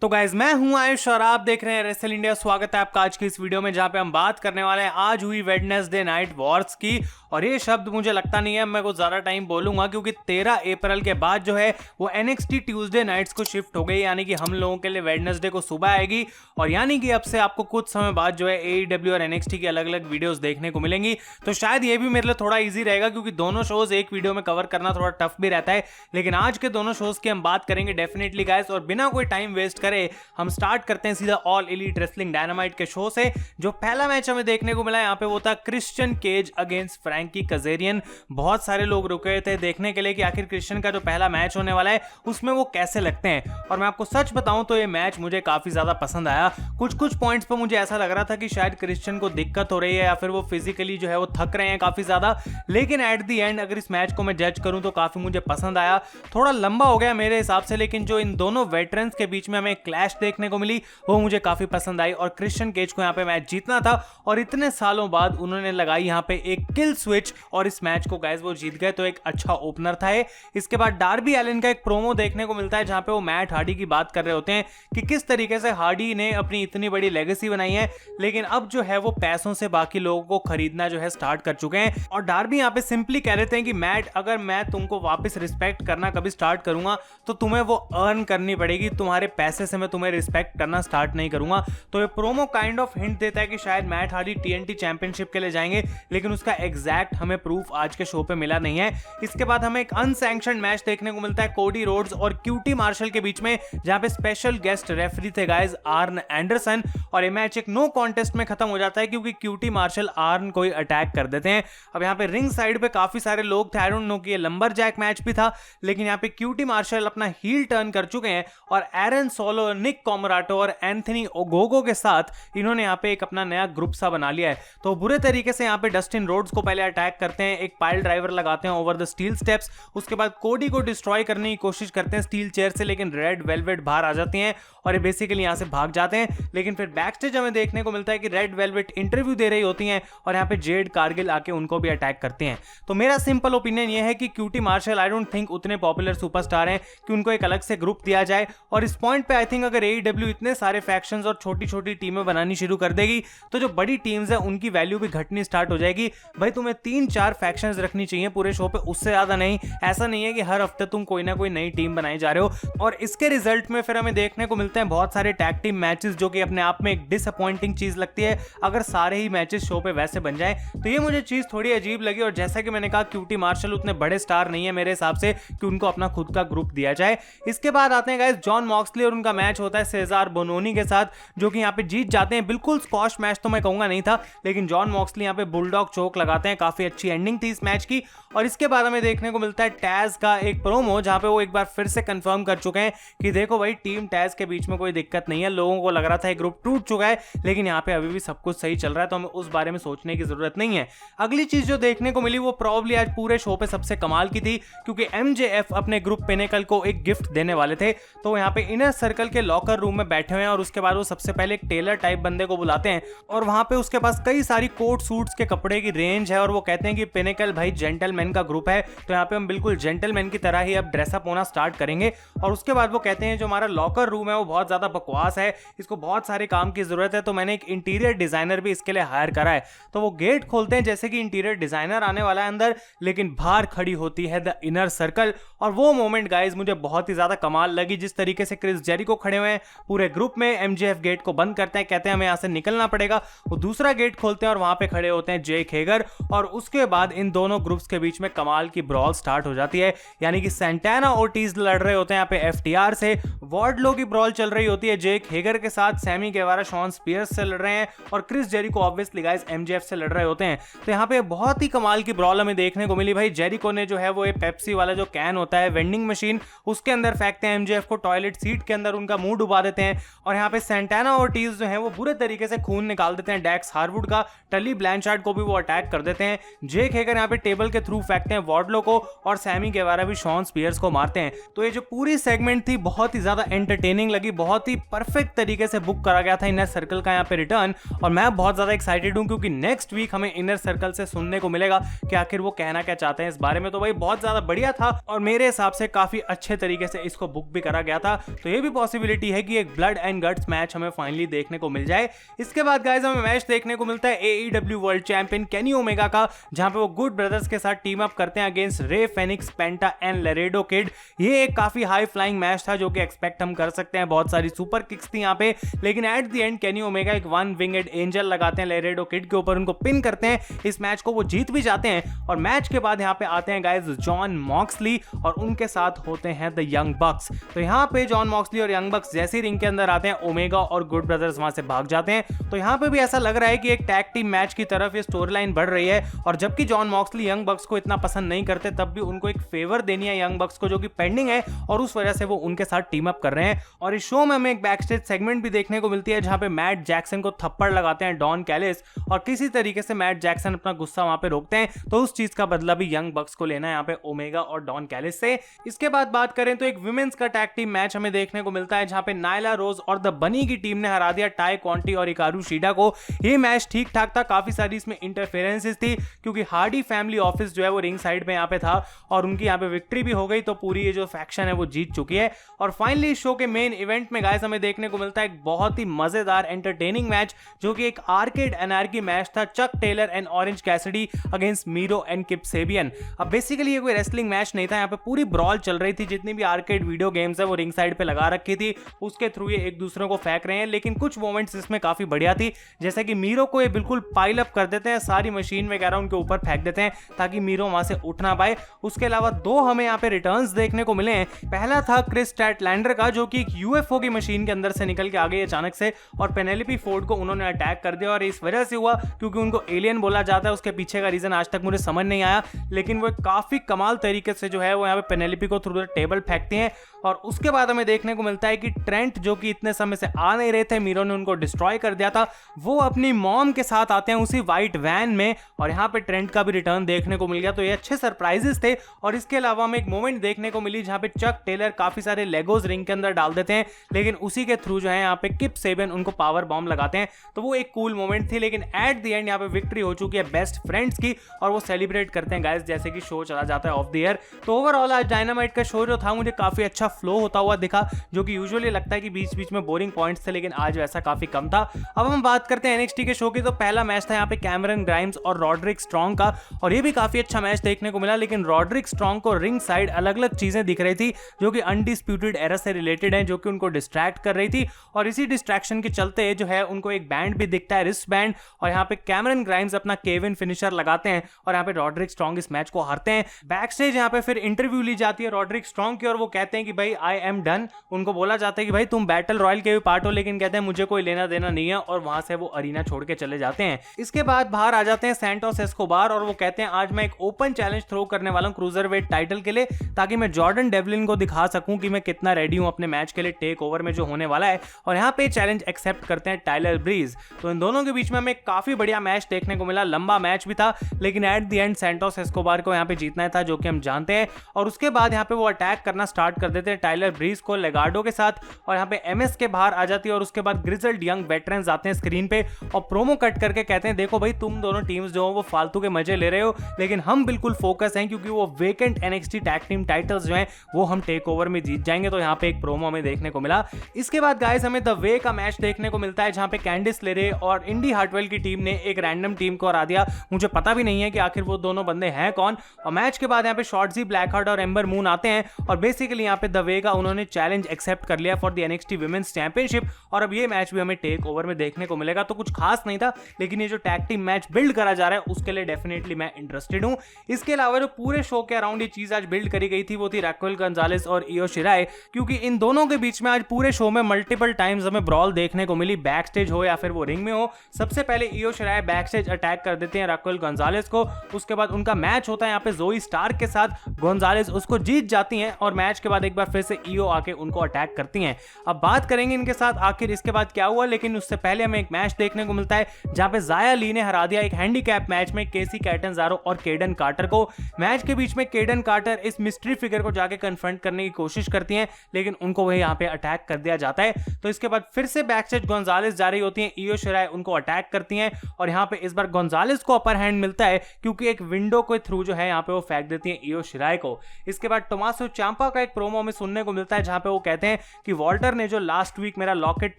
तो गाइज मैं हूं आयुष और आप देख रहे हैं रेसल इंडिया। स्वागत है आपका आज की इस वीडियो में जहां पे हम बात करने वाले हैं आज हुई वेडनेसडे नाइट वॉर्स की। और ये शब्द मुझे लगता नहीं है मैं कुछ ज्यादा टाइम बोलूंगा क्योंकि 13 अप्रैल के बाद जो है वो NXT ट्यूसडे नाइट्स को शिफ्ट हो गई, यानी कि हम लोगों के लिए वेडनेसडे को सुबह आएगी और यानी कि अब से आपको कुछ समय बाद जो है AEW और NXT की अलग अलग वीडियोस देखने को मिलेंगी। तो शायद ये भी मेरे लिए थोड़ा ईजी रहेगा क्योंकि दोनों शोज एक वीडियो में कवर करना थोड़ा टफ भी रहता है। लेकिन आज के दोनों शोज की हम बात करेंगे डेफिनेटली गाइस, और बिना कोई टाइम वेस्ट करे हम स्टार्ट करते हैं सीधा ऑल एलीट रेसलिंग डायनामाइट के शो से। जो पहला मैच हमें देखने को मिला यहाँ पे वो था क्रिश्चियन केज अगेंस्ट फ्रैंकी कजेरियन। बहुत सारे लोग रुके थे देखने के लिए कि आखिर क्रिश्चियन का जो पहला मैच होने वाला है उसमें वो कैसे लगते हैं। और मैं आपको सच बताऊं तो ये मैच मुझे काफी ज्यादा पसंद आया। कुछ पॉइंट्स पर मुझे ऐसा लग रहा था कि शायद क्रिश्चियन को दिक्कत हो रही है या फिर वो फिजिकली जो है वो थक रहे हैं काफी ज्यादा, लेकिन एट दी एंड अगर इस मैच को मैं जज करूं तो काफी मुझे पसंद आया। थोड़ा लंबा हो गया मेरे हिसाब से, लेकिन जो इन दोनों वेटरन्स के बीच में हमें क्लैश देखने को मिली वो मुझे काफी पसंद आई। और क्रिश्चियन केज को यहाँ पे मैच जीतना था और इतने सालों बाद उन्होंने लगाई यहाँ पे एक किल स्विच और इस मैच को गाइस वो जीत गए, तो एक अच्छा ओपनर था ये। इसके बाद डार्बी एलिन का एक प्रोमो देखने को मिलता है जहां पे वो मैट हार्डी की बात कर रहे होते हैं कि किस तरीके से हार्डी ने अपनी इतनी बड़ी लेगेसी बनाई है, लेकिन अब जो है वो पैसों से बाकी लोगों को खरीदना जो है स्टार्ट कर चुके हैं। और डार्बी यहाँ पे सिंपली कह रहे थे कि मैट अगर मैं तुमको वापस रिस्पेक्ट करना कभी स्टार्ट करूंगा तो तुम्हें वो अर्न करनी पड़ेगी, तुम्हारे पैसे से मैं तुम्हें रिस्पेक्ट करना स्टार्ट नहीं करूंगा। तो ये प्रोमो काइंड ऑफ हिंट देता है कि शायद मैट हार्डी TNT चैंपियनशिप के लिए जाएंगे, लेकिन उसका एग्जैक्ट हमें प्रूफ आज के शो पे मिला नहीं है। इसके बाद हमें एक अनसैंक्शनड मैच देखने को मिलता है कोडी रोड्स और QT मार्शल के बीच में, जहां पे स्पेशल गेस्ट रेफरी थे गाइस आर्न एंडरसन। और ये मैच एक नो कॉन्टेस्ट में खत्म हो जाता है क्योंकि QT मार्शल आर्न को ही अटैक कर देते हैं। अब यहाँ पे रिंग साइड पे काफी सारे लोग थे, आई डोंट नो कि ये लंबर जैक मैच भी था, लेकिन यहाँ पे QT मार्शल अपना हील टर्न कर चुके हैं और एरन सोलो, निक कॉमराटो और एंथनी ओगोगो के साथ इन्होंने यहाँ पे एक अपना नया ग्रुप सा बना लिया है। तो बुरे तरीके से यहाँ पे डस्टिन रोड्स को पहले अटैक करते हैं, एक पाइल ड्राइवर लगाते हैं ओवर द स्टील स्टेप्स, उसके बाद कोडी को डिस्ट्रॉय करने की कोशिश करते हैं स्टील चेयर से, लेकिन रेड वेलवेट बाहर आ जाती हैं और ये बेसिकली यहाँ से भाग जाते हैं। लेकिन फिर बैक स्टेज हमें देखने को मिलता है कि रेड वेलवेट इंटरव्यू दे रही होती हैं और यहाँ पे जेड कारगिल आके उनको भी अटैक करते हैं। तो मेरा सिंपल ओपिनियन ये है कि QT Marshall I don't think उतने पॉपुलर सुपरस्टार हैं कि उनको एक अलग से ग्रुप दिया जाए। और इस पॉइंट पे आई थिंक अगर AEW इतने सारे फैक्शंस और छोटी छोटी टीमें बनानी शुरू कर देगी तो जो बड़ी टीम्स है उनकी वैल्यू भी घटनी स्टार्ट हो जाएगी। भाई तुम्हें 3-4 फैक्शंस रखनी चाहिए पूरे शो पे, उससे ज्यादा नहीं। ऐसा नहीं है कि हर हफ्ते तुम कोई ना कोई नई टीम बनाई जा रहे हो। और इसके रिजल्ट में फिर हमें देखने को मिलते हैं बहुत सारे टैग टीम मैचेस, जो कि अपने आप में एक डिसअपॉइंटिंग चीज लगती है अगर सारे ही मैचेस शो पे वैसे बन जाए। तो ये मुझे चीज थोड़ी अजीब लगी। और जैसा कि मैंने कहा QT मार्शल उतने बड़े स्टार नहीं है मेरे हिसाब से कि उनको अपना खुद का ग्रुप दिया जाए। इसके बाद आते हैं गाइस जॉन मॉक्सली और उनका मैच होता है सेजार बोनोनी के साथ, जो कि यहाँ पे जीत जाते हैं। बिल्कुल स्क्वॉश मैच तो मैं कहूंगा नहीं था, लेकिन जॉन मॉक्सली यहाँ पे बुलडॉग चोक लगाते हैं, काफी अच्छी एंडिंग थी इस मैच की। और इसके बाद हमें देखने को मिलता है टैज का एक प्रोमो जहां पे वो एक बार फिर से कंफर्म कर चुके हैं कि देखो भाई टीम टैज के बीच में कोई दिक्कत नहीं है। लोगों को लग रहा था ग्रुप टूट चुका है, लेकिन यहाँ पे अभी भी सब कुछ सही चल रहा है, तो हमें उस बारे में सोचने की जरूरत नहीं है। अगली चीज जो देखने को मिली वो प्रॉब्ली आज पूरे शो पे सबसे कमाल की थी, क्योंकि MJF अपने ग्रुप पिनेकल को एक गिफ्ट देने वाले थे। तो यहाँ पे इनर सर्कल के लॉकर रूम में बैठे हुए हैं और उसके बाद वो सबसे पहले एक टेलर टाइप बंदे को बुलाते हैं और वहां पे उसके पास कई सारी कोट सूट्स के कपड़े की रेंज है और वो कहते हैं कि पिनेकल भाई जेंटलमैन का ग्रुप है, तो यहाँ पे हम बिल्कुल जेंटलमैन की तरह ही अब ड्रेसअप होना स्टार्ट करेंगे। और उसके बाद वो कहते हैं जो हमारा लॉकर रूम है वो बहुत ज्यादा बकवास है, इसको बहुत सारे काम की जरूरत है, तो मैंने एक इंटीरियर डिजाइनर भी इसके लिए हायर करा है। तो वो गेट खोलते हैं जैसे कि इंटीरियर डिजाइनर आने वाला है अंदर, लेकिन बाहर खड़ी होती है द इनर सर्कल। और वो मोमेंट गाइज मुझे बहुत ही ज्यादा कमाल लगी, जिस तरीके से क्रिस जेरिको खड़े हुए हैं पूरे ग्रुप में। MJF गेट को बंद करते हैं, कहते हैं हमें यहाँ से निकलना पड़ेगा, वो दूसरा गेट खोलते हैं और वहां पे खड़े होते हैं जेक हेगर। और उसके बाद इन दोनों ग्रुप्स के बीच में कमाल की ब्रॉल स्टार्ट हो जाती है, यानी कि सैंटाना ओर्टिज लड़ रहे होते हैं यहाँ पे FTR से, वार्डलो की ब्रॉल चल रही होती है जेक हेगर के साथ, सैमी गेवारा शॉन स्पियर्स से लड़ रहे हैं और Chris Jericho obviously guys MJF से लड़ रहे होते हैं। तो यहाँ पे बहुत ही कमाल की ब्रॉल हमें देखने को मिली। भाई जेरिको ने जो है वो पेप्सी वाला जो कैन होता है वेंडिंग मशीन, उसके अंदर फेंकते हैं MJF को, टॉयलेट सीट के अंदर उनका मुंह डुबा देते हैं। और यहाँ पे सैंटाना ओर्टिज जो है वो बुरे तरीके से खून निकाल देते हैं डैक्स हार्वुड का, टली ब्लैंचार्ड को भी वो अटैक कर देते हैं। जेक हेगर यहाँ पे टेबल के थ्रू फेंकते हैं वार्डलो को और सैमी गेवारा भी शॉन स्पियर्स को मारते हैं। तो ये जो पूरी सेगमेंट थी बहुत ही ज्यादा एंटरटेनिंग लगी, बहुत ही परफेक्ट तरीके से बुक करा गया था इनर सर्कल का यहाँ पे रिटर्न। और मैं बहुत ज्यादा एक्साइटेड हूँ क्योंकि नेक्स्ट वीक हमें इनर सर्कल से सुनने को मिलेगा कि आखिर वो कहना क्या चाहते हैं इस बारे में। तो भाई बहुत ज्यादा बढ़िया था और मेरे हिसाब से काफी अच्छे तरीके से इसको बुक भी करा गया था। तो ये भी पॉसिबिलिटी है कि एक ब्लड एंड गट्स मैच हमें फाइनली देखने को मिल जाए। इसके बाद गाइस हमें मैच देखने को मिलता है AEW world champion Kenny Omega का, जहां पे वो गुड ब्रदर्स के साथ टीम अप करते हैं अगेंस्ट रे फेनिक्स, पेंटा एंड लरेडो किड। ये एक काफी हाई फ्लाइंग मैच था जो कि एक्सपेक्ट हम कर सकते हैं, बहुत सारी सुपर किक्स थी यहाँ पे, लेकिन at the end Kenny Omega एक वन विंगेड एंजल लगाते हैं लरेडो किड के ऊपर, उनको पिन करते हैं। इस मैच को वो जीत भी जाते हैं और मैच के बाद यहाँ पे आते हैं गाइस जॉन मॉक्सली और उनके साथ होते हैं द यंग बक्स। तो यहाँ पे जॉन मॉक्सली और यंग बक्स जैसे रिंग के अंदर आते हैं, ओमेगा और गुड ब्रदर्स वहां से भाग जाते हैं। तो यहाँ पे भी ऐसा लग रहा है कि एक टैग टीम मैच की तरफ ये स्टोरी लाइन बढ़ रही है, और जबकि जॉन मॉक्सली यंग बक्स को इतना पसंद नहीं करते, तब भी उनको एक फेवर देनी है यंग बक्स को जो कि पेंडिंग है, और उस वजह से वो उनके साथ टीम अप कर रहे हैं। और इस शो में हमें एक बैक स्टेज सेगमेंट भी देखने को मिलती है जहां पे मैट जैक्सन को थप्पड़ लगाते हैं डॉन कैलिस, और किसी तरीके से मैट जैक्सन अपना गुस्सा वहां पे रोकते हैं। तो उस चीज का बदला भी यंग बक्स को लेना है यहाँ पे ओमेगा और डॉन कैलिस से। इसके बाद बात करें तो एक विमेंस का टैग टीम मैच हमें देखने को मिलता है जहां पे नायला रोज और द बनी की टीम ने हरा दिया टाई कॉन्टी और इकारू शीडा को। ये मैच ठीक ठाक था, काफी सारी इसमें इंटरफेरेंसेस थी क्योंकि हार्डी फैमिली ऑफिस जो है वो रिंग साइड में यहाँ पे था और उनकी यहाँ पे विक्ट्री भी हो गई, तो पूरी ये जो फैक्शन है वो जीत चुकी है। और फाइनली शो के मेन इवेंट में गाइस हमें देखने को मिलता है एक बहुत ही मजेदार एंटरटेनिंग मैच जो कि एक आर्केड एनार्की मैच था, Chuck Taylor and Orange Cassidy against Miro and Kip Sabian. अब बेसिकली ये कोई रेसलिंग मैच नहीं था, यहाँ पे पूरी ब्रॉल चल रही थी, जितनी भी आर्केड वीडियो गेम्स है वो रिंग साइड पे लगा रखी थी, उसके थ्रू ये एक दूसरे को फेंक रहे हैं। लेकिन कुछ मोमेंट्स इसमें काफी बढ़िया थी, जैसे कि मीरो को ये बिल्कुल पाइल अप कर देते हैं, सारी मशीन वगैरह उनके ऊपर फेंक देते हैं ताकि मीरो वहां से उठ ना पाए। उसके अलावा दो हमें यहाँ पे रिटर्न्स देखने को मिले हैं। पहला था क्रिस स्टैटलैंडर का जो कि एक यूएफओ की मशीन के अंदर से निकल के आ गई अचानक से, और पेनेलोपी फोर्ड को उन्होंने अटैक कर दिया, और इस वजह से हुआ क्योंकि उनको एलियन बोला जाता है। उसके पीछे का रीजन आज तक मुझे समझ नहीं आया, लेकिन वो काफी कमाल तरीके से जो है वो यहाँ पे पेनेलोपी को थ्रू द टेबल फेंकती हैं। और उसके बाद हमें देखने को मिलता है कि ट्रेंट जो कि इतने समय से आ नहीं रहे थे, मीरो ने उनको डिस्ट्रॉय कर दिया था, वो अपनी मॉम के साथ आते हैं उसी व्हाइट वैन में, और यहाँ पे ट्रेंट का भी रिटर्न देखने को मिल गया। तो ये अच्छे सरप्राइजेस थे। और इसके अलावा हमें एक मोमेंट देखने को मिली जहाँ पे चक टेलर काफी सारे लेगोज रिंग के अंदर डाल देते हैं, लेकिन उसी के थ्रू जो है यहाँ पे किप सेबियन उनको पावर बॉम्ब लगाते हैं। तो वो एक कूल मोमेंट थी, लेकिन एट द एंड यहाँ पे विक्ट्री हो चुकी है बेस्ट फ्रेंड्स की, और वो सेलिब्रेट करते हैं गाइस जैसे कि शो चला जाता है ऑफ द एयर। तो ओवरऑल आज डायनामाइट का शो जो था मुझे काफी अच्छा फ्लो होता हुआ दिखा, जो कि यूजुअली लगता है कि बीच बीच में बोरिंग पॉइंट्स थे, लेकिन आज वैसा काफी कम था। अब हम बात करते हैं NXT के शो की। तो पहला मैच था यहाँ पे कैमरन ग्राइम्स और रॉड्रिक स्ट्रॉन्ग का, और ये भी काफी अच्छा मैच देखने को मिला, लेकिन रॉड्रिक स्ट्रॉन्ग को रिंग साइड अलग अलग चीजें दिख रही थी जो कि अनडिस्प्यूटेड एरा से रिलेटेड है, जो कि उनको डिस्ट्रैक्ट कर रही थी, और इसी डिस्ट्रैक्शन के चलते जो है उनको एक बैंड भी दिखता है, रिस्ट बैंड, और यहाँ पे कैमरन ग्राइम्स अपना केविन फिनिशर लगाते हैं और यहाँ पे रॉड्रिक स्ट्रॉन्ग इस मैच को हारते हैं। बैक स्टेज यहाँ पे फिर इंटरव्यू ली जाती है रॉड्रिक स्ट्रॉन्ग की, और वो कहते हैं कि भाई आई एम डन। उनको बोला जाता है कि भाई तुम बैटल रॉयल के भी पार्ट हो, लेकिन कहते हैं मुझे कोई लेना देना नहीं है, और वहां से वो अरीना छोड़ के चले जाते हैं। इसके बाद बाहर आ जाते हैं सैंटोस एस्कोबार, और वो कहते हैं आज मैं एक ओपन चैलेंज थ्रो करने वाला हूं क्रूजर वेट टाइटल के लिए, ताकि मैं जॉर्डन डेवलिन को दिखा सकूं कि मैं कितना रेडी हूं अपने मैच के लिए टेक ओवर में जो होने वाला है। और यहाँ पे चैलेंज एक्सेप्ट करते हैं टाइलर ब्रीज। तो इन दोनों के बीच में हमें काफी बढ़िया मैच देखने को मिला, लंबा मैच भी था, लेकिन at the end Santos Escobar को यहाँ पे जीतना था, जो कि हम जानते हैं। और उसके बाद यहाँ पे वो अटैक करना स्टार्ट कर देते हैं टाइलर ब्रीज को लेगार्डो के साथ, और यहाँ पे MS के बाहर आ जाती है, और उसके बाद ग्रिजल्ड यंग वेटरन्स आते हैं स्क्रीन पे और प्रोमो कट करके कहते हैं देखो भाई तुम दोनों टीम्स जो हो वो फालतू के मजे ले रहे हो, लेकिन हम बिल्कुल फोकस हैं क्योंकि वो vacant NXT tag team titles जो हैं वो हम टेक ओवर में जीत जाएंगे। तो यहाँ पे एक प्रोमो हमें देखने को मिला। इसके बाद गाइस हमें द वे का मैच देखने को मिलता है, जहाँ पे कैंडिस लेरे और इंडी हार्टवेल की टीम ने एक रैंडम टीम को हरा दिया। मुझे पता भी नहीं है कि आखिर वो दोनों बंदे हैं कौन। और मैच के बाद यहाँ पे शॉर्टजी ब्लैकहार्ट और एम्बर मून आते हैं, और बेसिकली यहाँ पे द वे का उन्होंने चैलेंज एक्सेप्ट कर लिया for the NXT women's championship, और अब ये मैच भी हमें टेक ओवर में देखने को मिलेगा। तो कुछ खास नहीं था, लेकिन ये जो टैग टीम मैच बिल्ड करा जा रहा है उसके लिए डेफिनेटली मैं इंटरेस्टेड हूं। इसके अलावा जो पूरे शो के अराउंड ये चीज आज बिल्ड करी गई थी वो थी राक्वेल गंजालेस और इयो शिराई, क्योंकि इन दोनों के बीच में आज पूरे शो में मल्टीपल टाइम्स हमें ब्रॉल देखने को मिली, बैक स्टेज हो या फिर वो रिंग में हो। सबसे पहले इयो शिराई बैक स्टेज अटैक कर देते हैं राक्वेल गंजालेस को, उसके बाद उनका मैच होता है यहाँ पे जोई स्टार के साथ, गोंजालेस उसको जीत जाती हैं, और मैच के बाद एक बार फिर से इयो आके उनको अटैक करती हैं। अब बात करेंगे इनके साथ आखिर इसके बाद क्या हुआ, लेकिन उससे पहले हमें एक मैच देखने को मिलता है जहां पे जाया ली ने हरा दिया एक हैंडीकैप मैच में केसी कैटनजारो और केडन कार्टर को। मैच के बीच में केडन कार्टर इस मिस्ट्री फिगर को जाके कन्फ्रंट करने की कोशिश करती हैं, लेकिन उनको वही यहाँ पे अटैक कर दिया जाता है। तो इसके बाद फिर से बैकस्टेज गोंजालेस जा रही होती हैं, इयो शिराई उनको अटैक करती हैं, और यहाँ पे इस बार गोंजालेस को अपर हैंड मिलता है क्योंकि एक विंडो के थ्रू जो है यहाँ पे वो फेंक देती हैं इयो शिराई को। इसके बाद टोमासो चांपा का एक प्रोमो में सुनने को मिलता है जहां पे वो कहते हैं कि वॉल्टर ने जो लास्ट वीक मेरा लॉकेट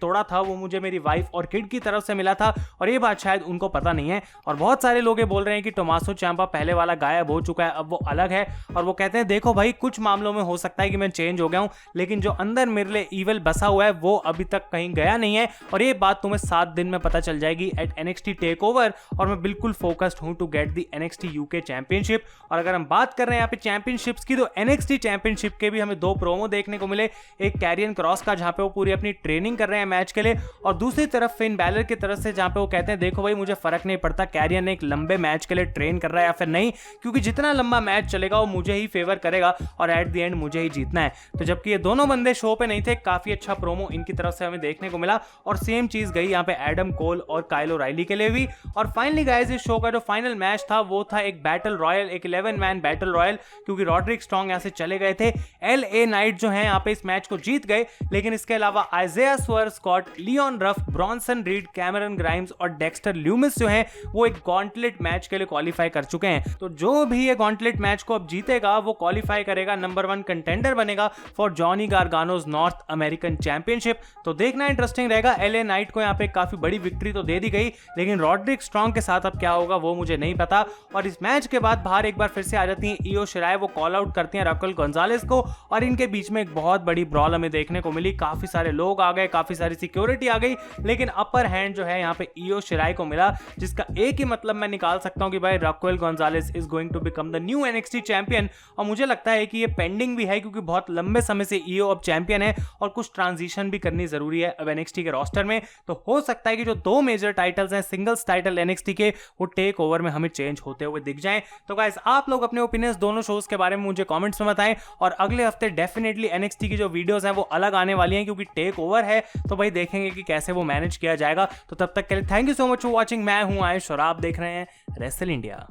तोड़ा था वो मुझे मेरी वाइफ और किड की तरफ से मिला था और ये बात शायद उनको पता नहीं है। और बहुत सारे लोग ये बोल रहे हैं कि टोमासो ciampa पहले वाला गायब हो चुका है, अब वो अलग है। और वो कहते हैं देखो भाई, कुछ मामलों में हो सकता है कि मैं चेंज हो गया हूं, लेकिन जो अंदर मेरे लिए ईविल बसा हुआ है वो अभी तक कहीं गया नहीं है और ये बात तुम्हें 7 दिन में पता चल जाएगी एट NXT टेकओवर। और मैं बिल्कुल फोकस्ड हूं to get the NXT UK championship. और अगर हम बात कर रहे हैं यहाँ पे चैंपियनशिप्स की, तो NXT चैंपियनशिप के भी हमें 2 प्रोमो देखने को मिले। एक कैरियन क्रॉस का जहां पे वो पूरी अपनी ट्रेनिंग कर रहे हैं मैच के लिए, और दूसरी तरफ फिन बैलर की तरफ से जहां पे वो कहते हैं देखो भाई, मुझे फर्क नहीं पड़ता कैरियन एक लंबे मैच के लिए ट्रेन कर रहा है या फिर नहीं, क्योंकि जितना लंबा मैच चलेगा वो मुझे ही फेवर करेगा और एट द एंड मुझे ही जीतना है। तो जबकि ये दोनों बंदे शो पे नहीं थे, काफी अच्छा प्रोमो इनकी तरफ से हमें देखने को मिला। और सेम चीज गई यहाँ पे एडम कोल और काइल ओराइली के लिए भी। और फाइनली गाइस, इस शो का जो फाइनल मैच था वो था एक बैटल रॉयल, एक 11 मैन बैटल रॉयल, क्योंकि रॉड्रिक स्ट्रॉन्ग यहाँ से चले गए थे। LA नाइट जो है यहाँ पे इस मैच को जीत गए, लेकिन इसके अलावा Isaiah Swerve Scott, Leon Ruff, Bronson Reed, Cameron Grimes और डेक्स्टर ल्यूमिस जो है वो एक गॉन्टलेट मैच के लिए क्वालिफाई कर चुके हैं। तो जो भी ये गॉन्टलेट मैच को अब जीतेगा वो क्वालिफाई करेगा, नंबर 1 कंटेंडर बनेगा for Johnny Gargano's North American championship. तो देखना इंटरेस्टिंग रहेगा। LA नाइट को यहाँ पे काफी बड़ी विक्ट्री तो दे दी गई, लेकिन रॉड्रिक स्ट्रॉन्ग के साथ अब क्या होगा वो मुझे नहीं पता। और इस मैच के बाद बाहर एक बार फिर से आ जाती है इयो शिराई, वो कॉल आउट करती हैं राकेल गोंजालेस को और इनके बीच में एक बहुत बड़ी ब्रॉल हमें देखने को मिली। काफी सारे लोग आ गए, काफी सारी सिक्योरिटी आ गई, लेकिन अपर हैंड जो है यहाँ पे इयो शिराई को मिला, जिसका एक ही मतलब मैं निकाल सकता हूँ कि भाई Raquel Gonzalez is going to become the new NXT champion. और मुझे लगता है कि ये पेंडिंग भी है, क्योंकि बहुत लंबे समय से इयो अब चैंपियन है और कुछ ट्रांजिशन भी करनी जरूरी है अब NXT के रोस्टर में। तो हो सकता है कि जो 2 मेजर टाइटल्स हैं सिंगल्स टाइटल NXT के, वो टेक ओवर में हमें चेंज होते हुए दिख जाएं। तो गाइस, आप लोग अपने ओपिनियंस दोनों शोज के बारे में मुझे कमेंट्स में बताएं। और अगले हफ्ते डेफिनेटली NXT की जो वीडियोस हैं वो अलग आने वाली हैं, क्योंकि टेक ओवर है, तो भाई देखेंगे कि कैसे वो मैनेज किया जाएगा। तो तब तक के लिए thank you so much for watching. मैं हूं आयुष और आप देख रहे हैं रेसल इंडिया।